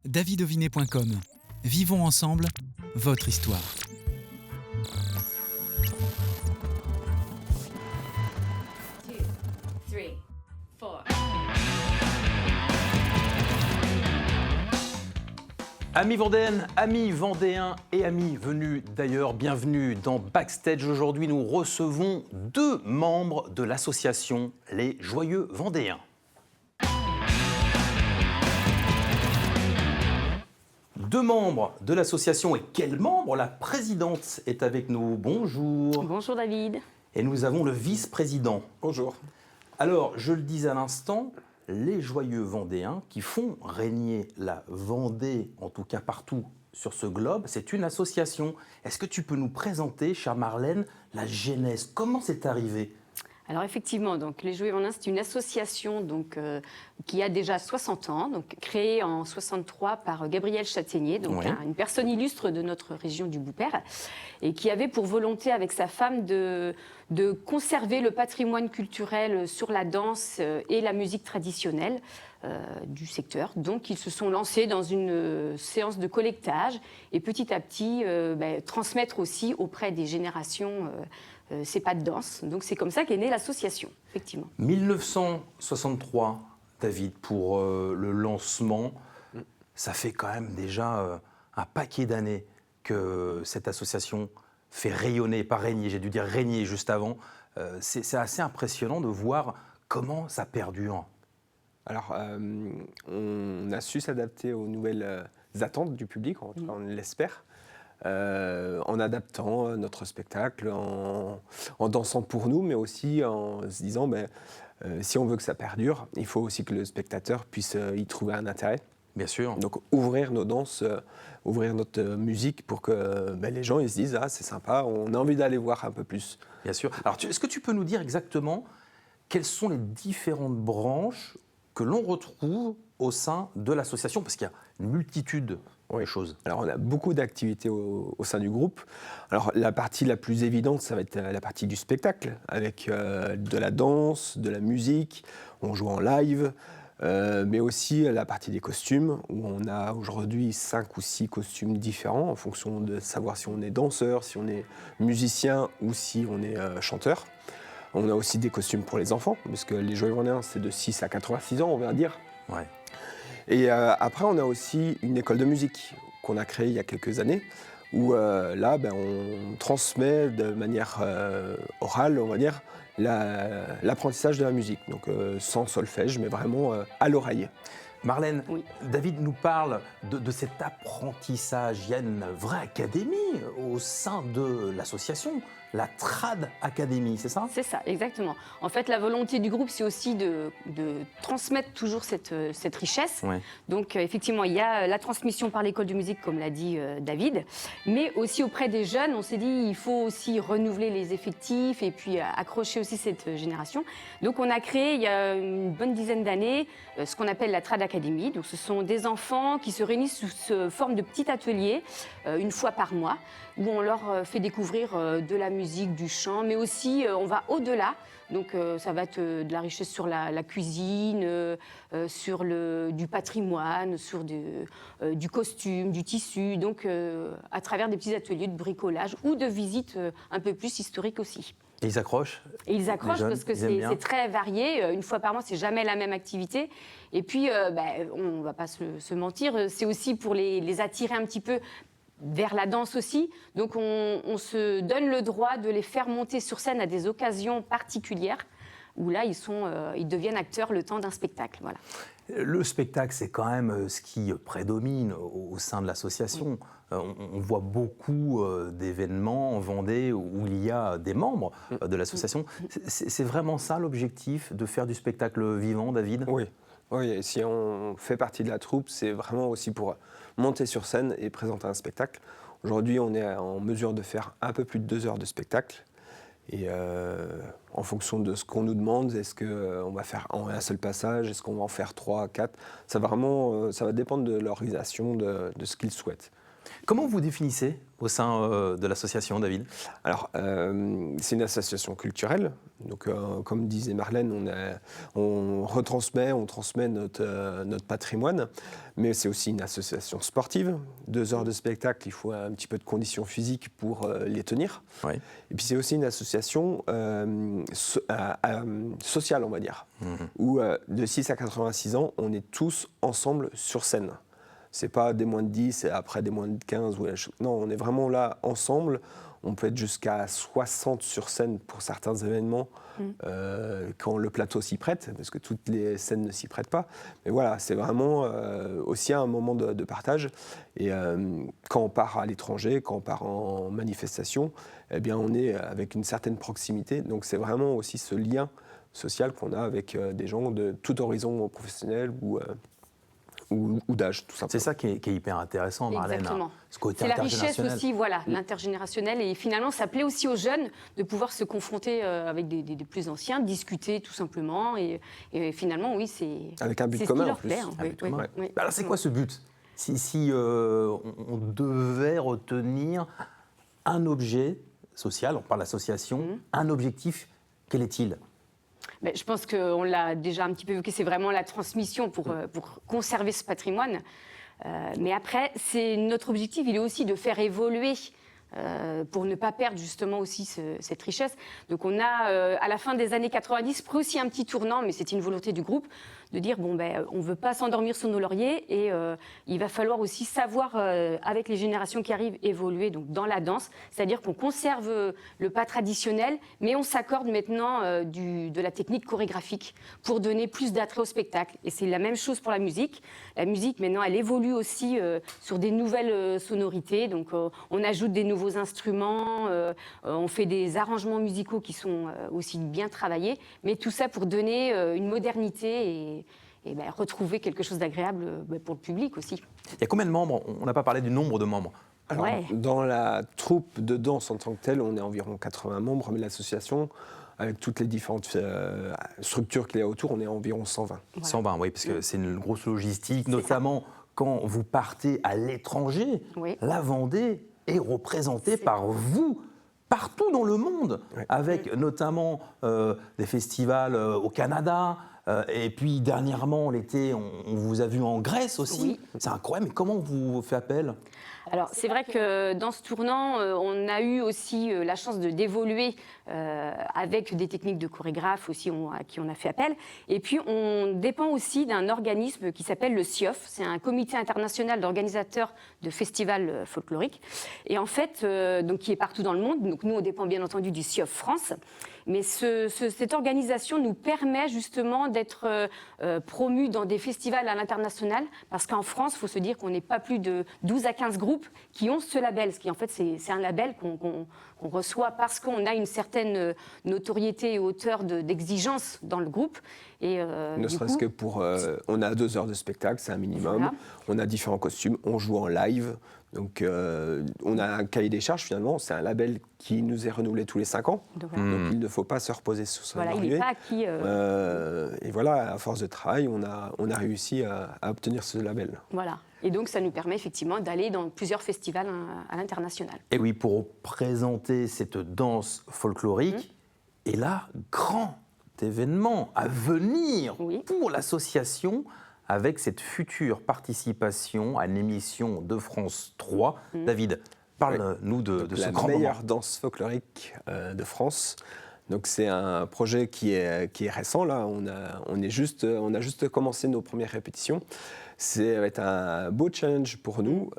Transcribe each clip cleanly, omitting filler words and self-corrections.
davidovinet.com. Vivons ensemble votre histoire. Amis vendéennes, amis vendéens et amis venus d'ailleurs, bienvenue dans Backstage. Aujourd'hui, nous recevons 2 membres de l'association Les Joyeux Vendéens. Deux membres de l'association, et quel membre? La présidente est avec nous. Bonjour. Bonjour David. Et nous avons le vice-président. Bonjour. Alors, je le disais à l'instant, les Joyeux Vendéens qui font régner la Vendée, en tout cas partout sur ce globe, c'est une association. Est-ce que tu peux nous présenter, chère Marlène, la genèse? Comment c'est arrivé? Alors effectivement, donc, les Joyeux Vendéens, c'est une association qui a déjà 60 ans, donc, créée en 63 par Gabriel Châtaignier, donc, Oui. une personne illustre de notre région du Boupère, et qui avait pour volonté avec sa femme de conserver le patrimoine culturel sur la danse et la musique traditionnelle du secteur. Donc ils se sont lancés dans une séance de collectage et petit à petit transmettre aussi auprès des générations ces pas de danse. Donc c'est comme ça qu'est née l'association, effectivement. 1963, David, pour le lancement, ça fait quand même déjà un paquet d'années que cette association fait rayonner, pas régner, j'ai dû dire régner juste avant. C'est assez impressionnant de voir comment ça perdure. Alors, on a su s'adapter aux nouvelles attentes du public, en tout cas, on l'espère, en adaptant notre spectacle, en dansant pour nous, mais aussi en se disant, si on veut que ça perdure, il faut aussi que le spectateur puisse y trouver un intérêt. Bien sûr. Donc, ouvrir nos danses, ouvrir notre musique pour que les gens ils se disent « Ah, c'est sympa, on a envie d'aller voir un peu plus ». Bien sûr. Alors, est-ce que tu peux nous dire exactement quelles sont les différentes branches que l'on retrouve au sein de l'association? Parce qu'il y a une multitude de choses. Alors, on a beaucoup d'activités au sein du groupe. Alors, la partie la plus évidente, ça va être la partie du spectacle, avec de la danse, de la musique, on joue en live, mais aussi la partie des costumes, où on a aujourd'hui 5 ou 6 costumes différents, en fonction de savoir si on est danseur, si on est musicien ou si on est chanteur. On a aussi des costumes pour les enfants, parce que les Joyeux Vendéens, c'est de 6 à 86 ans, on va dire. Ouais. Et après, on a aussi une école de musique qu'on a créée il y a quelques années, où là, on transmet de manière orale, on va dire, l'apprentissage de la musique. Donc sans solfège, mais vraiment à l'oreille. Marlène, Oui. David nous parle de cet apprentissage. Il y a une vraie académie au sein de l'association, la Trad Academy, c'est ça? C'est ça, exactement. En fait, la volonté du groupe, c'est aussi de transmettre toujours cette richesse. Ouais. Donc, effectivement, il y a la transmission par l'école de musique, comme l'a dit David, mais aussi auprès des jeunes, on s'est dit il faut aussi renouveler les effectifs et puis accrocher aussi cette génération. Donc, on a créé, il y a une bonne dizaine d'années, ce qu'on appelle la Trad Academy. Donc, ce sont des enfants qui se réunissent sous forme de petits ateliers, une fois par mois, où on leur fait découvrir de la musique, du chant, mais aussi on va au-delà. Donc ça va être de la richesse sur la cuisine, sur du patrimoine, sur du costume, du tissu, donc à travers des petits ateliers de bricolage ou de visites un peu plus historiques aussi. Et ils accrochent? Et ils accrochent Les jeunes, parce que ils aiment bien. c'est très varié. Une fois par mois, c'est jamais la même activité. Et puis, on va pas se mentir, c'est aussi pour les attirer un petit peu vers la danse aussi. Donc on se donne le droit de les faire monter sur scène à des occasions particulières où là ils deviennent acteurs le temps d'un spectacle. Voilà. Le spectacle, c'est quand même ce qui prédomine au sein de l'association. On voit beaucoup d'événements en Vendée où il y a des membres de l'association. C'est vraiment ça l'objectif, de faire du spectacle vivant, David? Oui. Oui, et si on fait partie de la troupe, c'est vraiment aussi pour monter sur scène et présenter un spectacle. Aujourd'hui, on est en mesure de faire un peu plus de 2 heures de spectacle. Et en fonction de ce qu'on nous demande, est-ce qu'on va faire en un seul passage, est-ce qu'on va en faire 3, 4 ? Ça va dépendre de l'organisation, de ce qu'ils souhaitent. Comment vous définissez au sein de l'association, David? Alors, c'est une association culturelle. Donc, comme disait Marlène, on transmet notre patrimoine. Mais c'est aussi une association sportive. 2 heures de spectacle, il faut un petit peu de conditions physiques pour les tenir. Oui. Et puis, c'est aussi une association sociale, on va dire, où de 6 à 86 ans, on est tous ensemble sur scène. C'est pas des moins de 10 et après des moins de 15. Non, on est vraiment là ensemble. On peut être jusqu'à 60 sur scène pour certains événements quand le plateau s'y prête, parce que toutes les scènes ne s'y prêtent pas. Mais voilà, c'est vraiment aussi un moment de partage. Et quand on part à l'étranger, quand on part en manifestation, eh bien, on est avec une certaine proximité. Donc c'est vraiment aussi ce lien social qu'on a avec des gens de tout horizon professionnel ou d'âge, tout simplement. C'est ça qui est hyper intéressant, Marlène. Exactement. Ce côté C'est la richesse intergénérationnel. aussi, voilà, l'intergénérationnel. Et finalement, ça plaît aussi aux jeunes de pouvoir se confronter avec des plus anciens, discuter tout simplement. Et finalement, oui, c'est Avec un but c'est ce commun, qui en leur plus. plaît. Hein. Un but Oui, commun. oui, oui. Alors, c'est quoi ce but? Si on devait retenir un objet social, on parle d'association, un objectif, quel est-il? Mais je pense qu'on l'a déjà un petit peu évoqué, c'est vraiment la transmission pour conserver ce patrimoine. Mais après, notre objectif, il est aussi de faire évoluer pour ne pas perdre justement aussi cette richesse. Donc on a, à la fin des années 90, pris aussi un petit tournant, mais c'était une volonté du groupe, de dire, on ne veut pas s'endormir sur nos lauriers et il va falloir aussi savoir, avec les générations qui arrivent, évoluer donc, dans la danse. C'est-à-dire qu'on conserve le pas traditionnel, mais on s'accorde maintenant de la technique chorégraphique pour donner plus d'attrait au spectacle. Et c'est la même chose pour la musique. La musique, maintenant, elle évolue aussi sur des nouvelles sonorités. Donc on ajoute des nouveaux instruments, on fait des arrangements musicaux qui sont aussi bien travaillés, mais tout ça pour donner une modernité et retrouver quelque chose d'agréable pour le public aussi. Il y a combien de membres? On n'a pas parlé du nombre de membres. Alors, Ouais. dans la troupe de danse en tant que telle, on est environ 80 membres, mais l'association, avec toutes les différentes structures qu'il y a autour, on est environ 120. Voilà. 120, oui, parce que c'est une grosse logistique, notamment quand vous partez à l'étranger. Oui. La Vendée est représentée par vous partout dans le monde, Oui. avec notamment des festivals au Canada. Et puis dernièrement, l'été, on vous a vu en Grèce aussi. Oui. C'est incroyable, mais comment vous fait appel? Alors, c'est vrai que dans ce tournant, on a eu aussi la chance d'évoluer avec des techniques de chorégraphes aussi à qui on a fait appel. Et puis, on dépend aussi d'un organisme qui s'appelle le CIOF. C'est un comité international d'organisateurs de festivals folkloriques. Et en fait, donc, qui est partout dans le monde. Donc, nous, on dépend bien entendu du CIOF France. Mais cette organisation nous permet justement d'être promus dans des festivals à l'international. Parce qu'en France, il faut se dire qu'on n'est pas plus de 12 à 15 groupes qui ont ce label. Ce qui, en fait, c'est un label qu'on reçoit parce qu'on a une certaine notoriété et hauteur d'exigence dans le groupe. Et, Ne serait-ce que pour... on a 2 heures de spectacle, c'est un minimum. Voilà. On a différents costumes, on joue en live. Donc, on a un cahier des charges, finalement. C'est un label qui nous est renouvelé tous les 5 ans. Donc, Donc, il ne faut pas se reposer sur son voilà, il laurier. n'est pas acquis. Et voilà, à force de travail, on a réussi à obtenir ce label. Voilà. Et donc, ça nous permet effectivement d'aller dans plusieurs festivals à l'international. Et oui, pour présenter cette danse folklorique, et là, grand événement à venir Oui. pour l'association avec cette future participation à une émission de France 3. David, parle-nous de ce La grand meilleure moment. danse folklorique de France. Donc c'est un projet qui est récent là. On a juste commencé nos premières répétitions. Ça va être un beau challenge pour nous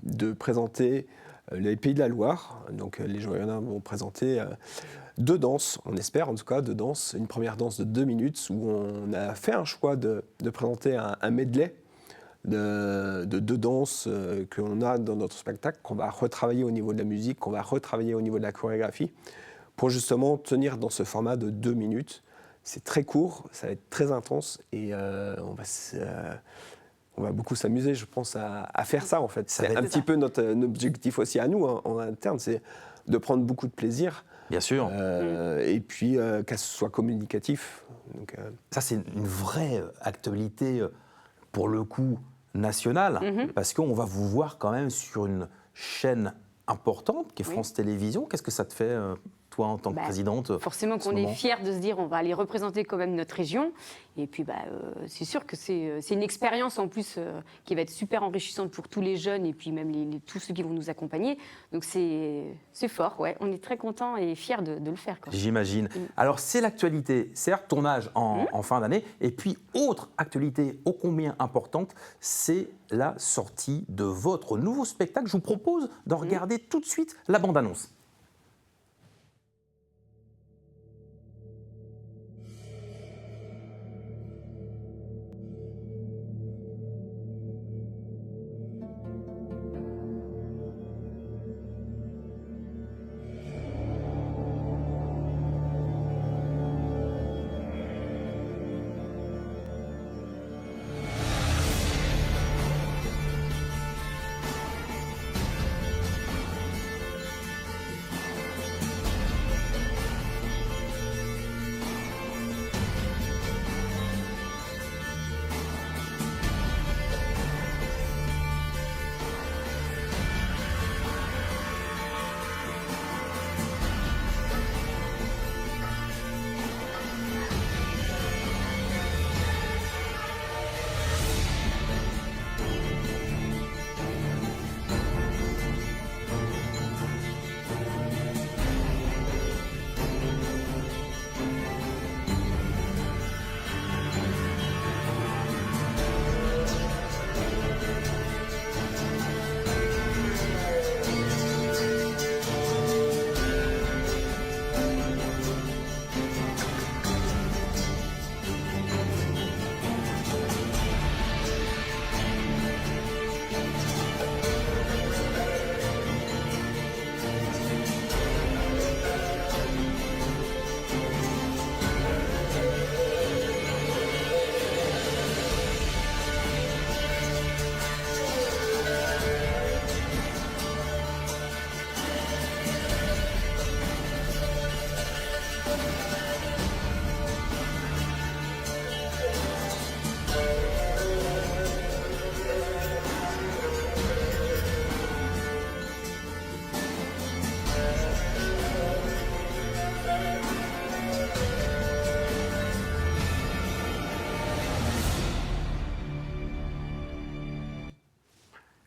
de présenter les Pays de la Loire. Donc les Joyonnins vont présenter 2 danses, on espère en tout cas 2 danses. Une première danse de 2 minutes où on a fait un choix de présenter un medley de 2 danses qu'on a dans notre spectacle, qu'on va retravailler au niveau de la musique, qu'on va retravailler au niveau de la chorégraphie, pour justement tenir dans ce format de 2 minutes. C'est très court, ça va être très intense et on va beaucoup s'amuser, je pense, à faire ça en fait. Ça va C'est un être petit peu notre objectif aussi à nous en interne, c'est de prendre beaucoup de plaisir. Bien sûr. Et puis qu'elle soit communicatif. Donc, Ça, c'est une vraie actualité, pour le coup, nationale, parce qu'on va vous voir quand même sur une chaîne importante qui est France Télévisions. Qu'est-ce que ça te fait, toi, en tant que présidente? Forcément qu'on est fiers de se dire on va aller représenter quand même notre région. Et puis, c'est sûr que c'est une expérience en plus qui va être super enrichissante pour tous les jeunes et puis même tous ceux qui vont nous accompagner. Donc, c'est fort, ouais. On est très contents et fiers de le faire, quoi. J'imagine. Alors, c'est l'actualité, certes, tournage en fin d'année. Et puis, autre actualité ô combien importante, c'est la sortie de votre nouveau spectacle. Je vous propose de regarder tout de suite la bande-annonce.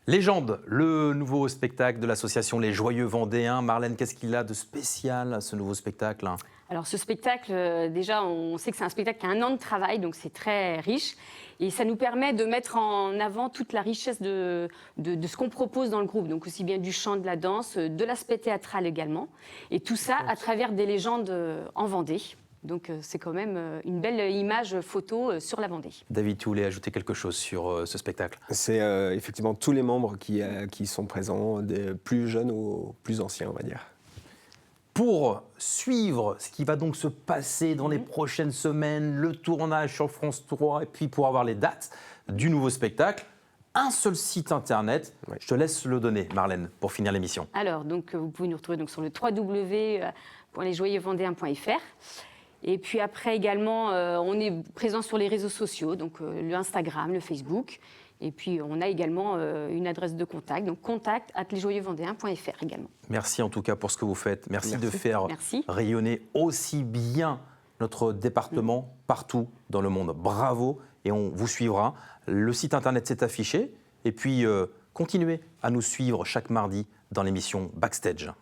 Légende, le nouveau spectacle de l'association Les Joyeux Vendéens. Marlène, qu'est-ce qu'il a de spécial, ce nouveau spectacle? Alors ce spectacle, déjà, on sait que c'est un spectacle qui a 1 an de travail, donc c'est très riche. Et ça nous permet de mettre en avant toute la richesse de ce qu'on propose dans le groupe. Donc aussi bien du chant, de la danse, de l'aspect théâtral également. Et tout ça à travers des légendes en Vendée. Donc c'est quand même une belle image photo sur la Vendée. David, tu voulais ajouter quelque chose sur ce spectacle? C'est effectivement tous les membres qui sont présents, des plus jeunes aux plus anciens, on va dire. Pour suivre ce qui va donc se passer dans les prochaines semaines, le tournage sur France 3, et puis pour avoir les dates du nouveau spectacle, un seul site internet. Ouais. Je te laisse le donner, Marlène, pour finir l'émission. Alors, donc, vous pouvez nous retrouver donc, sur le www.lesjoyeuxvendéens.fr. Et puis après également, on est présent sur les réseaux sociaux, donc le Instagram, le Facebook. Et puis on a également une adresse de contact, donc contact@lesjoyeuxvendéens.fr également. Merci en tout cas pour ce que vous faites. Merci de faire rayonner aussi bien notre département partout dans le monde. Bravo, et on vous suivra. Le site internet s'est affiché. Et puis continuez à nous suivre chaque mardi dans l'émission Backstage.